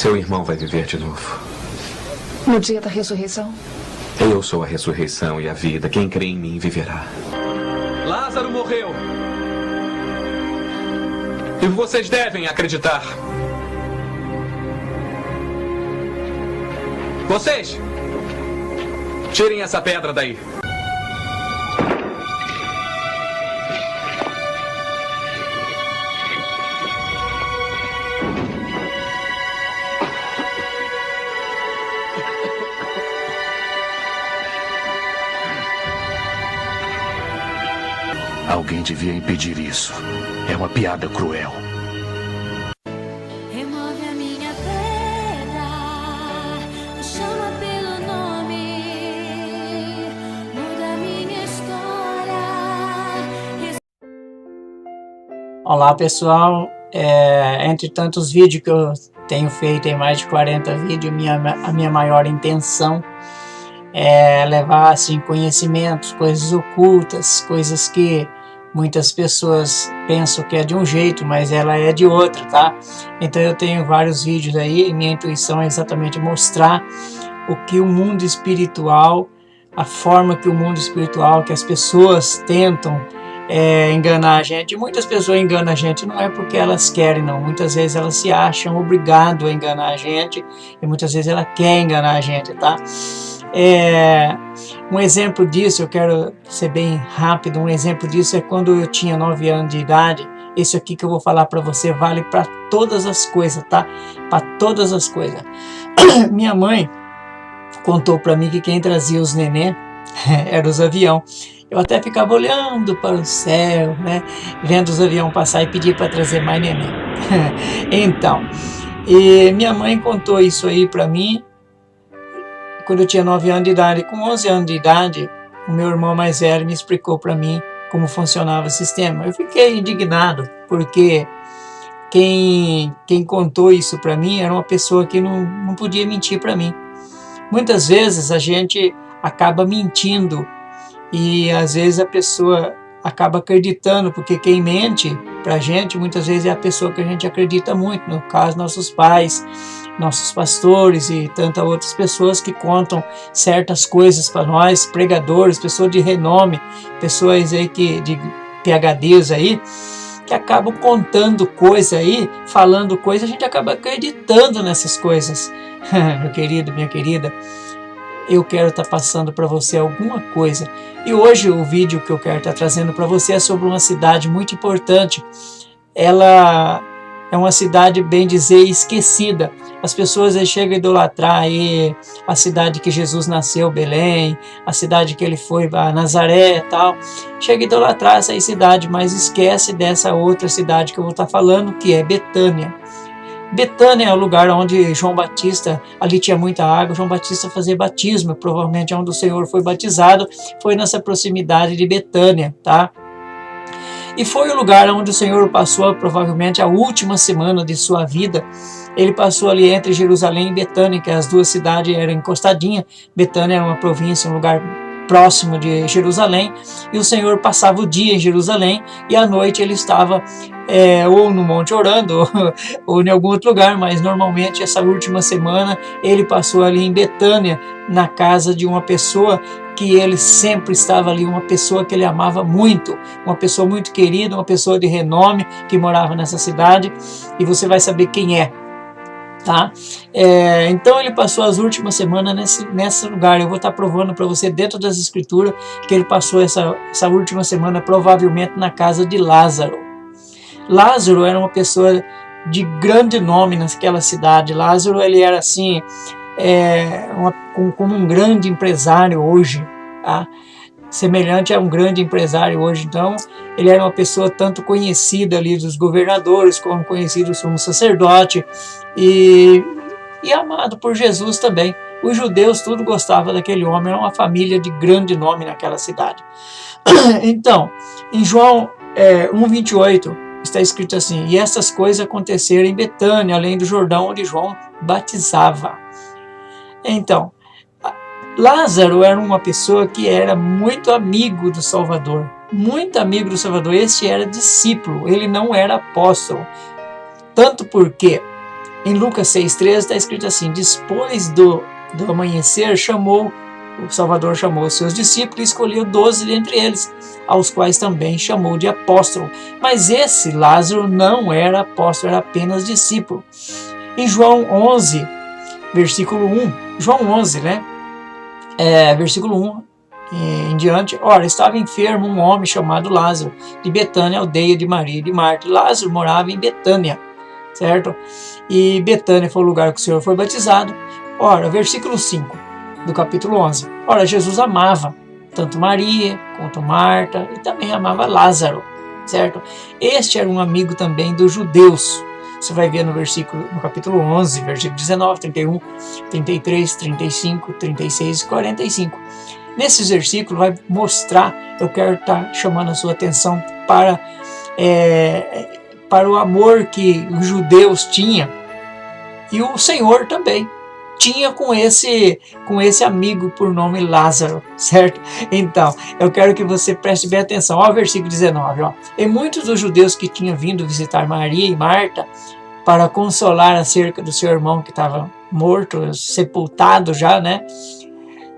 Seu irmão vai viver de novo. No dia da ressurreição? Eu sou a ressurreição e a vida. Quem crê em mim viverá. Lázaro morreu. E vocês devem acreditar. Vocês! Tirem essa pedra daí. Alguém devia impedir isso. É uma piada cruel. Remove a minha pedra, me chama pelo nome, muda a minha história. Olá pessoal, entre tantos vídeos que eu tenho feito, tem mais de 40 vídeos, a minha maior intenção é levar assim, conhecimentos, coisas ocultas, coisas que muitas pessoas pensam que é de um jeito, mas ela é de outro, tá? Então eu tenho vários vídeos aí e minha intuição é exatamente mostrar o que o mundo espiritual, a forma que o mundo espiritual, que as pessoas tentam enganar a gente. Muitas pessoas enganam a gente não é porque elas querem, não. Muitas vezes elas se acham obrigadas a enganar a gente e muitas vezes ela quer enganar a gente, tá? Um exemplo disso, eu quero ser bem rápido, um exemplo disso é quando eu tinha 9 anos de idade. Isso aqui que eu vou falar para você vale para todas as coisas, tá? Para todas as coisas. Minha mãe contou para mim que quem trazia os neném eram os aviões. Eu até ficava olhando para o céu, né? Vendo os aviões passar e pedia para trazer mais neném. Então, e minha mãe contou isso aí para mim quando eu tinha 9 anos de idade. Com 11 anos de idade, o meu irmão mais velho me explicou para mim como funcionava o sistema. Eu fiquei indignado, porque quem contou isso para mim era uma pessoa que não podia mentir para mim. Muitas vezes a gente acaba mentindo e às vezes a pessoa acaba acreditando, porque quem mente pra gente muitas vezes é a pessoa que a gente acredita muito, no caso nossos pais, nossos pastores e tantas outras pessoas que contam certas coisas para nós, pregadores, pessoas de renome, pessoas aí de PhDs aí, que acabam contando coisa aí, falando coisa, a gente acaba acreditando nessas coisas. Meu querido, minha querida, eu quero estar passando para você alguma coisa. E hoje o vídeo que eu quero estar trazendo para você é sobre uma cidade muito importante. Ela é uma cidade, bem dizer, esquecida. As pessoas chegam a idolatrar aí a cidade que Jesus nasceu, Belém, a cidade que ele foi, a Nazaré e tal. Chega a idolatrar essa cidade, mas esquece dessa outra cidade que eu vou estar falando, que é Betânia. Betânia é o lugar onde João Batista, ali tinha muita água, João Batista fazia batismo, provavelmente onde o Senhor foi batizado, foi nessa proximidade de Betânia, tá? E foi o lugar onde o Senhor passou provavelmente a última semana de sua vida. Ele passou ali entre Jerusalém e Betânia, que as duas cidades eram encostadinhas. Betânia era uma província, um lugar próximo de Jerusalém, e o Senhor passava o dia em Jerusalém e à noite ele estava ou no monte orando ou em algum outro lugar, mas normalmente essa última semana ele passou ali em Betânia, na casa de uma pessoa que ele sempre estava ali, uma pessoa que ele amava muito, uma pessoa muito querida, uma pessoa de renome que morava nessa cidade, e você vai saber quem é. Tá? Então ele passou as últimas semanas nesse lugar. Eu vou estar provando para você dentro das escrituras que ele passou essa última semana provavelmente na casa de Lázaro. Lázaro era uma pessoa de grande nome naquela cidade. Lázaro, ele era assim, como um grande empresário hoje, tá? Semelhante a um grande empresário hoje. Então ele era uma pessoa tanto conhecida ali dos governadores, como conhecido como sacerdote, e amado por Jesus também. Os judeus tudo gostavam daquele homem, era uma família de grande nome naquela cidade. Então, em João 1:28 está escrito assim: e essas coisas aconteceram em Betânia, além do Jordão, onde João batizava. Então, Lázaro era uma pessoa que era muito amigo do Salvador, muito amigo do Salvador. Este era discípulo, ele não era apóstolo. Tanto porque Em Lucas 6,13 está escrito assim: depois do amanhecer, o Salvador chamou os seus discípulos e escolheu 12 dentre eles, aos quais também chamou de apóstolo. Mas esse Lázaro não era apóstolo, era apenas discípulo. Em João 11, versículo 1, João 11, né? Versículo 1 em diante: ora, estava enfermo um homem chamado Lázaro, de Betânia, aldeia de Maria e de Marta. Lázaro morava em Betânia, certo? E Betânia foi o lugar que o Senhor foi batizado. Ora, versículo 5 do capítulo 11. Ora, Jesus amava tanto Maria quanto Marta e também amava Lázaro, certo? Este era um amigo também dos judeus. Você vai ver no capítulo 11, versículo 19, 31, 33, 35, 36 e 45. Nesses versículos vai mostrar, eu quero estar chamando a sua atenção para o amor que os judeus tinham, e o Senhor também tinha com esse amigo por nome Lázaro, certo? Então, eu quero que você preste bem atenção. Olha o versículo 19. Ó. E muitos dos judeus que tinham vindo visitar Maria e Marta para consolar acerca do seu irmão que estava morto, sepultado já, né?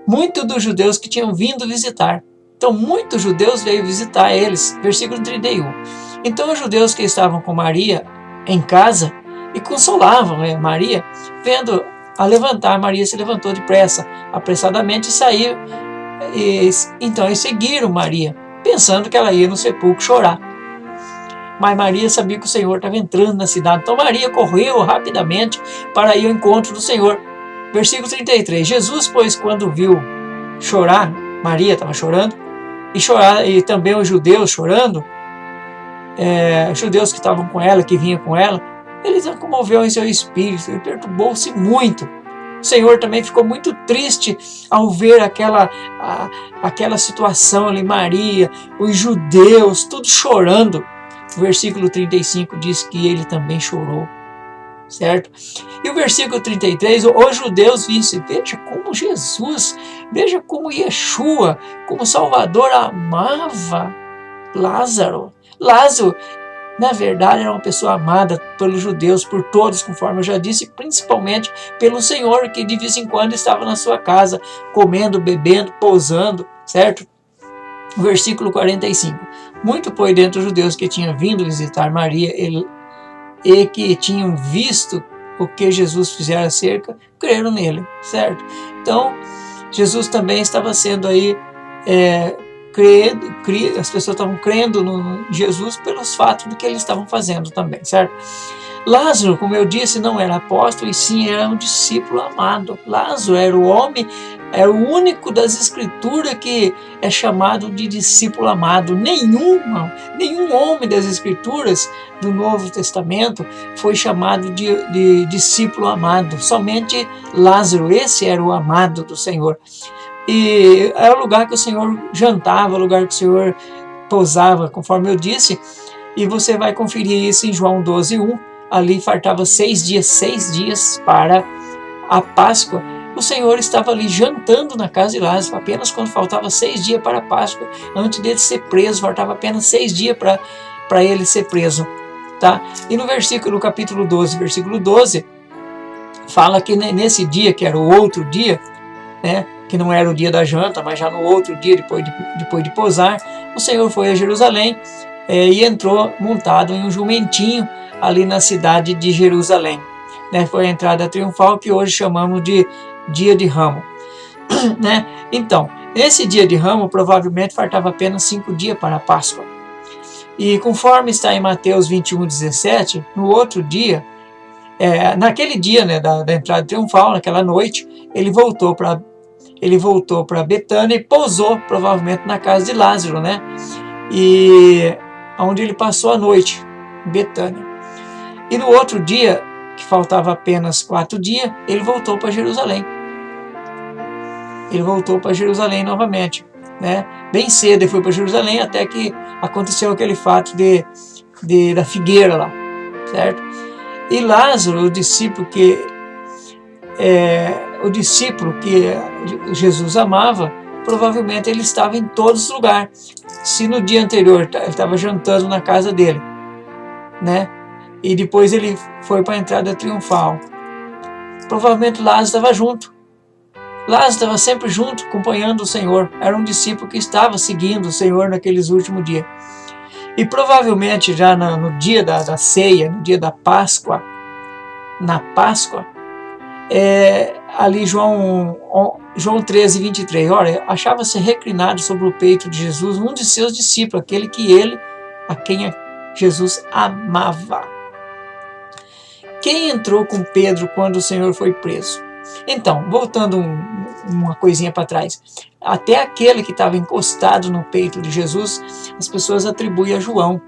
Muitos dos judeus que tinham vindo visitar. Então, muitos judeus veio visitar eles. Versículo 31. Então, os judeus que estavam com Maria em casa e consolavam Maria, vendo a levantar, Maria se levantou depressa, apressadamente, e saiu. Então eles seguiram Maria, pensando que ela ia no sepulcro chorar. Mas Maria sabia que o Senhor estava entrando na cidade. Então Maria correu rapidamente para ir ao encontro do Senhor. Versículo 33. Jesus, pois, quando viu chorar, Maria estava chorando, e também os judeus chorando, os judeus que estavam com ela, que vinham com ela, ele se comoveu em seu espírito, ele perturbou-se muito. O Senhor também ficou muito triste ao ver aquela situação ali, Maria, os judeus, tudo chorando. O versículo 35 diz que ele também chorou, certo? E o versículo 33, os judeus dizem: veja como Jesus, veja como Yeshua, como Salvador amava Lázaro. Lázaro, na verdade, era uma pessoa amada pelos judeus, por todos, conforme eu já disse, principalmente pelo Senhor, que de vez em quando estava na sua casa, comendo, bebendo, pousando, certo? Versículo 45. Muito, pois, dentre os judeus que tinham vindo visitar Maria e que tinham visto o que Jesus fizera acerca, creram nele, certo? Então, Jesus também estava sendo aí... as pessoas estavam crendo no Jesus pelos fatos do que eles estavam fazendo também, certo? Lázaro, como eu disse, não era apóstolo, e sim era um discípulo amado. Lázaro era o homem, era o único das Escrituras que é chamado de discípulo amado. Nenhum homem das Escrituras do Novo Testamento foi chamado de discípulo amado. Somente Lázaro, esse era o amado do Senhor. E era o lugar que o Senhor jantava, o lugar que o Senhor pousava, conforme eu disse. E você vai conferir isso em João 12:1. Ali faltava 6 dias para a Páscoa. O Senhor estava ali jantando na casa de Lázaro, apenas quando faltava 6 dias para a Páscoa, antes dele ser preso, faltava apenas 6 dias para ele ser preso. Tá? E no capítulo 12, versículo 12, fala que nesse dia, que era o outro dia, né, que não era o dia da janta, mas já no outro dia, depois de pousar, o Senhor foi a Jerusalém e entrou montado em um jumentinho ali na cidade de Jerusalém. Né? Foi a entrada triunfal que hoje chamamos de Dia de Ramo. Né? Então, esse Dia de Ramo provavelmente faltava apenas 5 dias para a Páscoa. E conforme está em Mateus 21:17, no outro dia, naquele dia, né, da entrada triunfal, naquela noite, ele voltou para Betânia e pousou provavelmente na casa de Lázaro, né? E onde ele passou a noite, em Betânia. E no outro dia, que faltava apenas 4 dias, ele voltou para Jerusalém. Ele voltou para Jerusalém novamente, né? Bem cedo ele foi para Jerusalém, até que aconteceu aquele fato da figueira lá, certo? E Lázaro, o discípulo que Jesus amava, provavelmente ele estava em todos os lugares. Se no dia anterior ele estava jantando na casa dele, né? e depois ele foi para a entrada triunfal. Provavelmente Lázaro estava junto. Lázaro estava sempre junto, acompanhando o Senhor. Era um discípulo que estava seguindo o Senhor naqueles últimos dias. E provavelmente já no dia da ceia, no dia da Páscoa, na Páscoa, ali João 13, 23, olha, achava-se reclinado sobre o peito de Jesus um de seus discípulos, aquele a quem Jesus amava. Quem entrou com Pedro quando o Senhor foi preso? Então, voltando uma coisinha para trás, até aquele que estava encostado no peito de Jesus, as pessoas atribuem a João,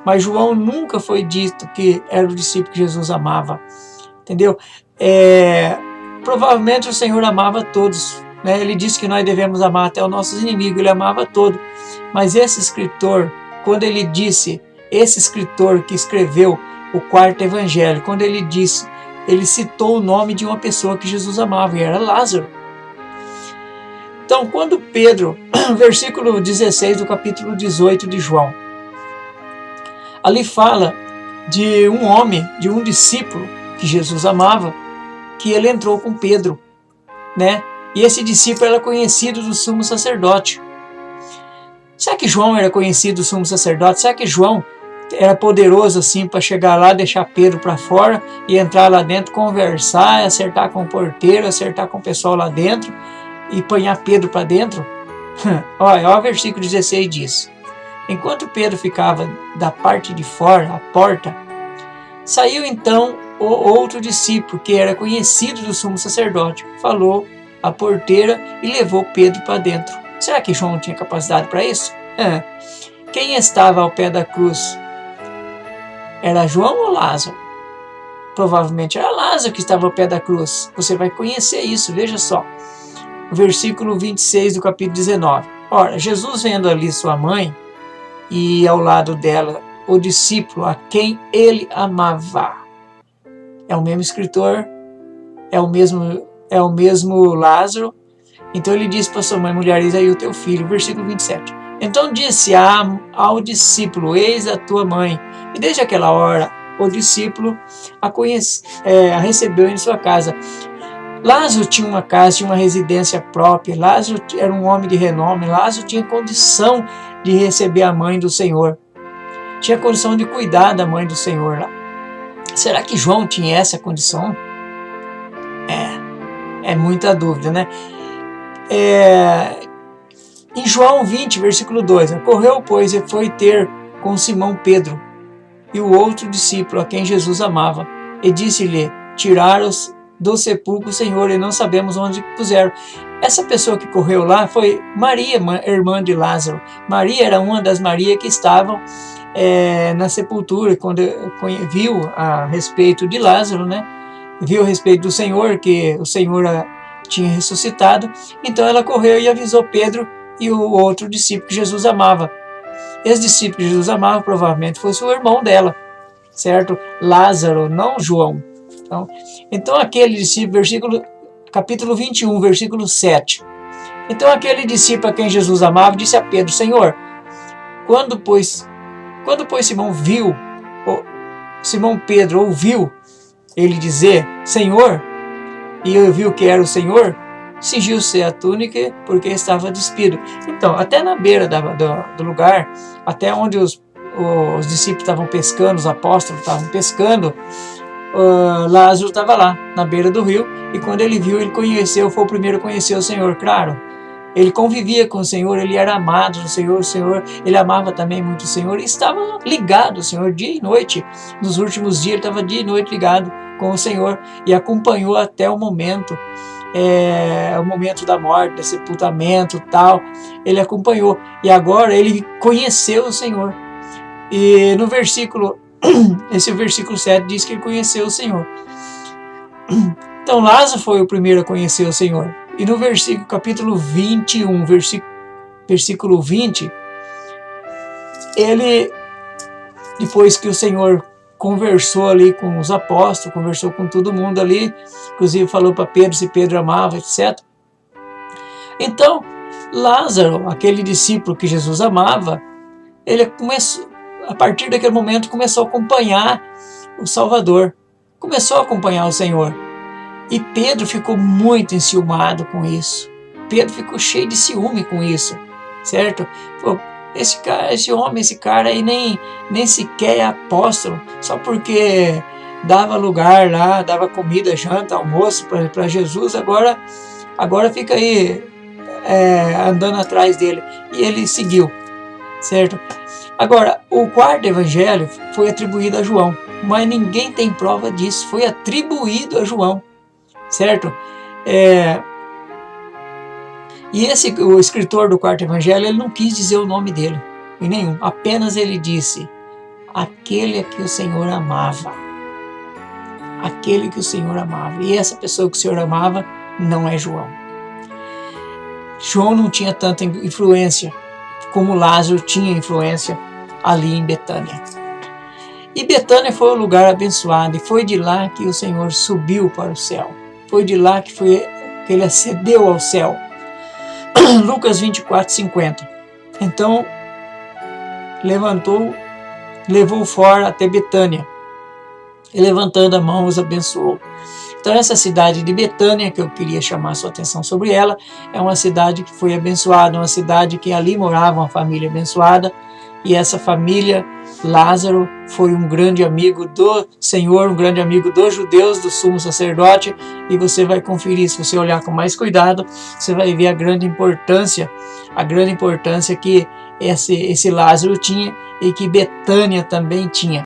mas João nunca foi dito que era o discípulo que Jesus amava, entendeu? Provavelmente o Senhor amava todos, né? Ele disse que nós devemos amar até os nossos inimigos, ele amava todos, mas esse escritor, quando ele disse, esse escritor que escreveu o quarto evangelho, quando ele disse, ele citou o nome de uma pessoa que Jesus amava, e era Lázaro. Então, quando Pedro, versículo 16 do capítulo 18 de João, ali fala de um homem, de um discípulo que Jesus amava, que ele entrou com Pedro, né? E esse discípulo era conhecido do sumo sacerdote. Será que João era conhecido do sumo sacerdote? Será que João era poderoso assim para chegar lá, deixar Pedro para fora e entrar lá dentro, conversar, acertar com o porteiro, acertar com o pessoal lá dentro e apanhar Pedro para dentro? Olha o versículo 16 diz: enquanto Pedro ficava da parte de fora, à porta, saiu então o outro discípulo, que era conhecido do sumo sacerdote, falou à porteira e levou Pedro para dentro. Será que João tinha capacidade para isso? Quem estava ao pé da cruz? Era João ou Lázaro? Provavelmente era Lázaro que estava ao pé da cruz. Você vai conhecer isso, veja só. O versículo 26 do capítulo 19. Ora, Jesus vendo ali sua mãe e ao lado dela o discípulo a quem ele amava. É o mesmo escritor, é o mesmo Lázaro. Então ele disse para sua mãe, mulher, eis aí o teu filho. Versículo 27. Então disse ao discípulo, eis a tua mãe. E desde aquela hora, o discípulo a recebeu em sua casa. Lázaro tinha uma casa, tinha uma residência própria. Lázaro era um homem de renome. Lázaro tinha condição de receber a mãe do Senhor. Tinha condição de cuidar da mãe do Senhor lá. Será que João tinha essa condição? É muita dúvida, né? Em João 20, versículo 2, correu, pois, e foi ter com Simão Pedro e o outro discípulo a quem Jesus amava, e disse-lhe, tiraram-os do sepulcro, Senhor, e não sabemos onde puseram. Essa pessoa que correu lá foi Maria, irmã de Lázaro. Maria era uma das Marias que estavam na sepultura, quando viu a respeito de Lázaro, né? Viu a respeito do Senhor, que o Senhor tinha ressuscitado. Então ela correu e avisou Pedro e o outro discípulo que Jesus amava. Esse discípulo que Jesus amava provavelmente fosse o irmão dela, certo? Lázaro, não João. Então aquele discípulo, capítulo 21, versículo 7. Então aquele discípulo a quem Jesus amava disse a Pedro, Senhor, quando pois Simão Pedro ouviu ele dizer, Senhor, e ouviu que era o Senhor, cingiu-se a túnica porque estava despido. Então, até na beira do lugar, até onde os discípulos estavam pescando, os apóstolos estavam pescando, Lázaro estava lá, na beira do rio, e quando ele viu, ele conheceu, foi o primeiro a conhecer o Senhor, claro. Ele convivia com o Senhor, ele era amado do Senhor, ele amava também muito o Senhor, e estava ligado ao Senhor dia e noite. Nos últimos dias, ele estava dia e noite ligado com o Senhor, e acompanhou até o momento da morte, do sepultamento e tal, ele acompanhou, e agora ele conheceu o Senhor. E no versículo 7 diz que ele conheceu o Senhor. Então Lázaro foi o primeiro a conhecer o Senhor. E no capítulo 21, versículo 20, ele, depois que o Senhor conversou ali com os apóstolos, conversou com todo mundo ali, inclusive falou para Pedro se Pedro amava, etc. Então, Lázaro, aquele discípulo que Jesus amava, ele começou, a partir daquele momento, começou a acompanhar o Salvador. Começou a acompanhar o Senhor. E Pedro ficou muito enciumado com isso. Pedro ficou cheio de ciúme com isso, certo? Pô, esse cara aí nem sequer é apóstolo, só porque dava lugar lá, dava comida, janta, almoço para Jesus, agora fica aí andando atrás dele. E ele seguiu, certo? Agora, o quarto evangelho foi atribuído a João, mas ninguém tem prova disso, foi atribuído a João, certo? E o escritor do quarto evangelho, ele não quis dizer o nome dele, em nenhum, apenas ele disse, aquele a que o Senhor amava. Aquele que o Senhor amava. E essa pessoa que o Senhor amava não é João. João não tinha tanta influência como Lázaro tinha influência ali em Betânia. E Betânia foi um lugar abençoado, e foi de lá que o Senhor subiu para o céu. Foi de lá que ele ascendeu ao céu. Lucas 24, 50. Então, levou fora até Betânia, e levantando a mão os abençoou. Então essa cidade de Betânia, que eu queria chamar a sua atenção sobre ela, é uma cidade que foi abençoada, uma cidade que ali morava uma família abençoada, e essa família, Lázaro, foi um grande amigo do Senhor, um grande amigo dos judeus, do sumo sacerdote, e você vai conferir, se você olhar com mais cuidado, você vai ver a grande importância que esse Lázaro tinha e que Betânia também tinha.